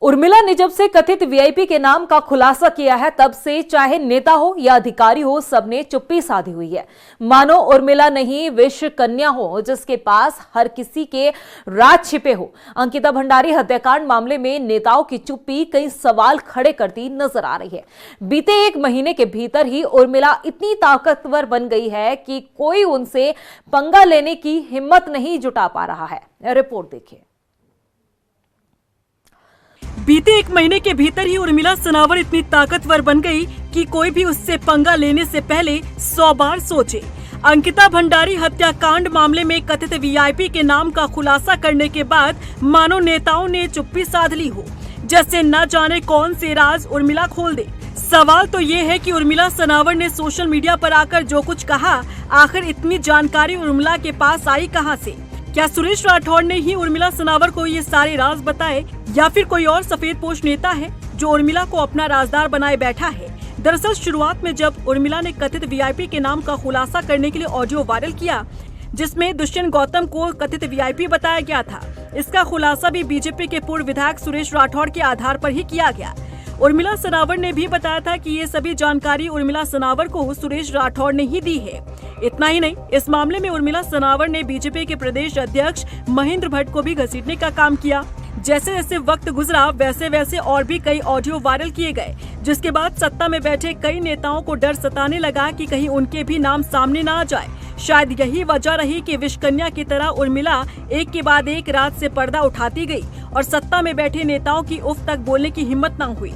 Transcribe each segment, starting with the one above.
उर्मिला ने जब से कथित वीआईपी के नाम का खुलासा किया है, तब से चाहे नेता हो या अधिकारी हो, सबने चुप्पी साधी हुई है। मानो उर्मिला नहीं विष कन्या हो, जिसके पास हर किसी के राज छिपे हो। अंकिता भंडारी हत्याकांड मामले में नेताओं की चुप्पी कई सवाल खड़े करती नजर आ रही है। बीते 1 महीने के भीतर ही उर्मिला इतनी ताकतवर बन गई है कि कोई उनसे पंगा लेने की हिम्मत नहीं जुटा पा रहा है। रिपोर्ट देखिए। बीते 1 महीने के भीतर ही उर्मिला सनावर इतनी ताकतवर बन गई कि कोई भी उससे पंगा लेने से पहले 100 बार सोचे। अंकिता भंडारी हत्याकांड मामले में कथित वीआईपी के नाम का खुलासा करने के बाद मानो नेताओं ने चुप्पी साध ली हो, जैसे न जाने कौन से राज उर्मिला खोल दे। सवाल तो ये है कि उर्मिला सनावर ने सोशल मीडिया पर आकर जो कुछ कहा, आखिर इतनी जानकारी उर्मिला के पास आई कहां से? क्या सुरेश राठौड़ ने ही उर्मिला सनावर को ये सारे राज बताए, या फिर कोई और सफेदपोश नेता है जो उर्मिला को अपना राजदार बनाए बैठा है? दरअसल शुरुआत में जब उर्मिला ने कथित वीआईपी के नाम का खुलासा करने के लिए ऑडियो वायरल किया, जिसमें दुष्यंत गौतम को कथित वीआईपी बताया गया था, इसका खुलासा भी बीजेपी के पूर्व विधायक सुरेश राठौड़ के आधार पर ही किया गया। उर्मिला सनावर ने भी बताया था कि ये सभी जानकारी उर्मिला सनावर को सुरेश राठौड़ ने ही दी है। इतना ही नहीं, इस मामले में उर्मिला सनावर ने बीजेपी के प्रदेश अध्यक्ष महेंद्र भट्ट को भी घसीटने का काम किया। जैसे जैसे वक्त गुजरा, वैसे वैसे और भी कई ऑडियो वायरल किए गए, जिसके बाद सत्ता में बैठे कई नेताओं को डर सताने लगा कि कहीं उनके भी नाम सामने न आ जाए। शायद यही वजह रही कि विषकन्या की तरह उर्मिला एक के बाद एक रात से पर्दा उठाती गई और सत्ता में बैठे नेताओं की उफ तक बोलने की हिम्मत न हुई।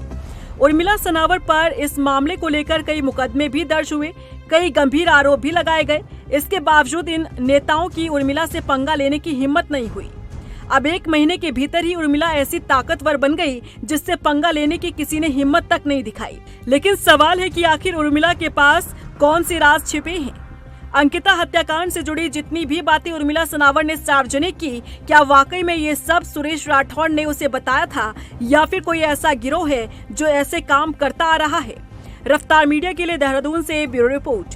उर्मिला सनावर पर इस मामले को लेकर कई मुकदमे भी दर्ज हुए, कई गंभीर आरोप भी लगाए गए। इसके बावजूद इन नेताओं की उर्मिला से पंगा लेने की हिम्मत नहीं हुई। अब 1 महीने के भीतर ही उर्मिला ऐसी ताकतवर बन गई जिससे पंगा लेने की किसी ने हिम्मत तक नहीं दिखाई। लेकिन सवाल है कि आखिर उर्मिला के पास कौन से राज छिपे हैं? अंकिता हत्याकांड से जुड़ी जितनी भी बातें उर्मिला सनावर ने सार्वजनिक की, क्या वाकई में ये सब सुरेश राठौड़ ने उसे बताया था, या फिर कोई ऐसा गिरोह है जो ऐसे काम करता आ रहा है? रफ्तार मीडिया के लिए देहरादून से ब्यूरो रिपोर्ट।